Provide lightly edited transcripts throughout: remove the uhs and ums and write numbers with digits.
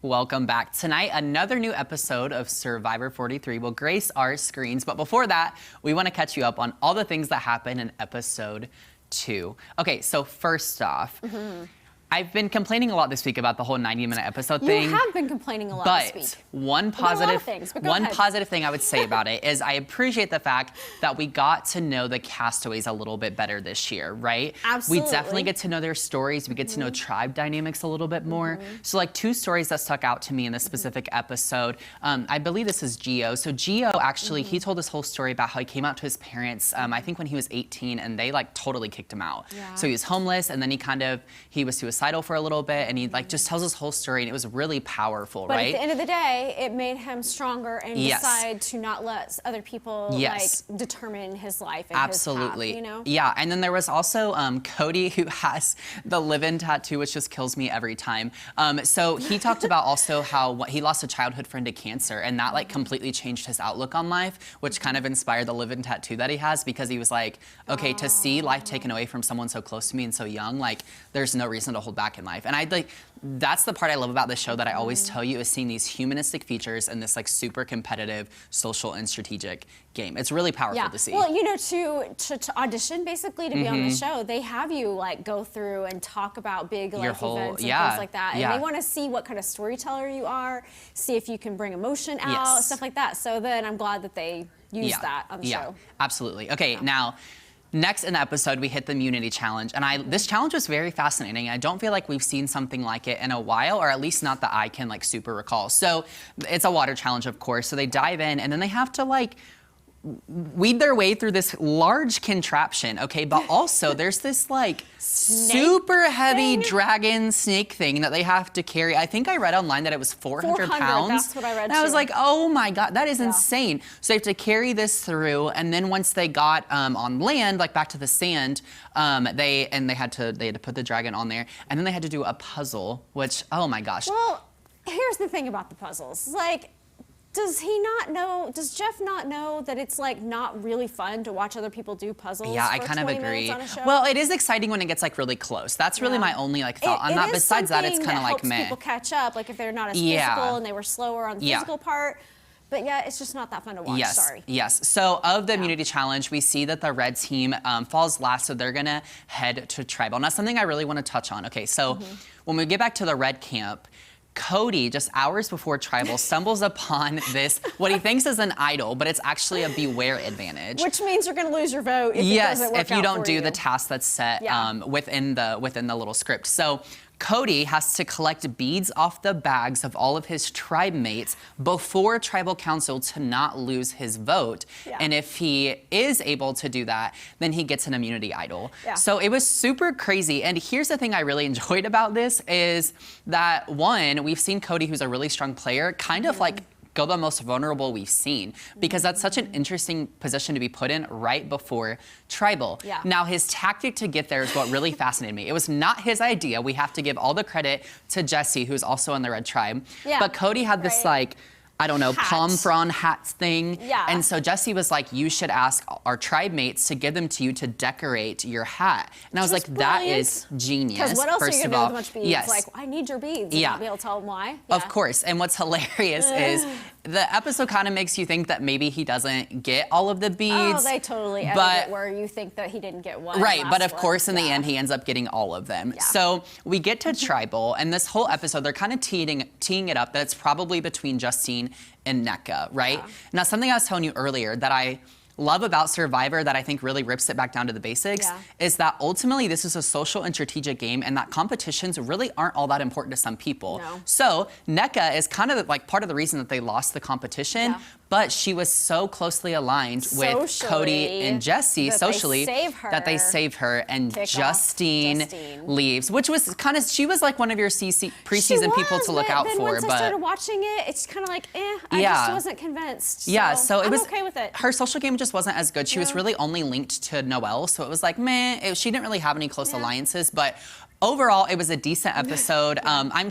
Welcome back. Tonight, another new episode of Survivor 43 will grace our screens. But before that, we want to catch you up on all the things that happened in episode 2. Okay, so first off, I've been complaining a lot this week about the whole 90-minute episode thing. You have been complaining a lot this week. One positive thing I would say about it is I appreciate the fact that we got to know the castaways a little bit better this year, right? Absolutely. We definitely get to know their stories. We get to know tribe dynamics a little bit more. So like 2 stories that stuck out to me in this specific episode. I believe this is Gio. So Gio actually, he told this whole story about how he came out to his parents, I think when he was 18, and they like totally kicked him out. Yeah. So he was homeless, and then he was suicidal for a little bit, and he like just tells his whole story, and it was really powerful, but right? At the end of the day, it made him stronger and decide to not let other people like determine his life and his path, you know? Yeah, and then there was also Cody, who has the live-in tattoo, which just kills me every time. So he talked about also how he lost a childhood friend to cancer, and that like completely changed his outlook on life, which kind of inspired the live-in tattoo that he has, because he was like, okay, to see life taken away from someone so close to me and so young, like there's no reason to hold back in life. And I like, that's the part I love about this show that I always tell you, is seeing these humanistic features in this like super competitive social and strategic game. It's really powerful to see. Well, you know, to audition basically to be on the show, they have you like go through and talk about big life events and things like that. And they want to see what kind of storyteller you are, see if you can bring emotion out, stuff like that. So then I'm glad that they use that on the show. Absolutely. Okay, now, next in the episode, we hit the immunity challenge, and this challenge was very fascinating. I don't feel like we've seen something like it in a while, or at least not that I can like super recall. So it's a water challenge, of course. So they dive in, and then they have to like weed their way through this large contraption, okay? But also there's this like super heavy dragon snake thing that they have to carry. I think I read online that it was 400 pounds. That's what I read and I was like, oh my God, that is insane. So they have to carry this through, and then once they got on land, like back to the sand, they had to put the dragon on there, and then they had to do a puzzle, which, oh my gosh. Well, here's the thing about the puzzles. Like, does Jeff not know that it's like not really fun to watch other people do puzzles? Yeah, I kind of agree. Well, it is exciting when it gets like really close. That's really my only like thought on that. Besides that, it's kind of like meh. People catch up, like if they're not as physical and they were slower on the physical part. But yeah, it's just not that fun to watch, sorry. Yes, so of the immunity challenge, we see that the red team falls last, so they're gonna head to tribal. Now, something I really wanna touch on. Okay, so when we get back to the red camp, Cody, just hours before tribal, stumbles upon this, what he thinks is an idol, but it's actually a beware advantage. Which means you're gonna lose your vote if it doesn't work out if you don't do the task that's set within the little script. So Cody has to collect beads off the bags of all of his tribe mates before tribal council to not lose his vote. And if he is able to do that, then he gets an immunity idol. So it was super crazy. And here's the thing I really enjoyed about this is that, one, we've seen Cody, who's a really strong player, kind of like go the most vulnerable we've seen, because that's such an interesting position to be put in right before tribal. Now, his tactic to get there is what really fascinated me. It was not his idea. We have to give all the credit to Jesse, who's also in the red tribe. But Cody had this like, I don't know, palm frond hats thing. And so Jesse was like, you should ask our tribe mates to give them to you to decorate your hat. And I was like, that is genius. Because what else are you gonna do with a bunch of beads? Like, I need your beads. And not be able to tell them why. Of course. And what's hilarious is the episode kind of makes you think that maybe he doesn't get all of the beads. Oh, they totally edit it where you think that he didn't get one. Right, but of course in the end he ends up getting all of them. So we get to tribal, and this whole episode they're kind of teeing it up that it's probably between Justine and NECA, right? Now, something I was telling you earlier that I love about Survivor that I think really rips it back down to the basics is that ultimately this is a social and strategic game, and that competitions really aren't all that important to some people. So NECA is kind of like part of the reason that they lost the competition, but she was so closely aligned with Cody and Jesse socially that they save her, and Justine leaves, which was kind of, she was like one of your preseason people to look out for. Once I started watching it, it's kind of like, I just wasn't convinced. So it was okay with it. Her social game just wasn't as good. She was really only linked to Noelle, so it was like, meh. She didn't really have any close alliances, but overall, it was a decent episode. I'm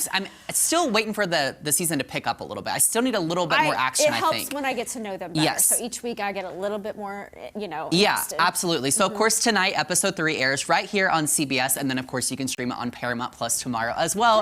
still waiting for the season to pick up a little bit. I still need a little bit more action, I think. It helps when I get to know them better. So each week I get a little bit more, invested. Absolutely. So of course tonight, episode 3 airs right here on CBS, and then of course you can stream it on Paramount Plus tomorrow as well.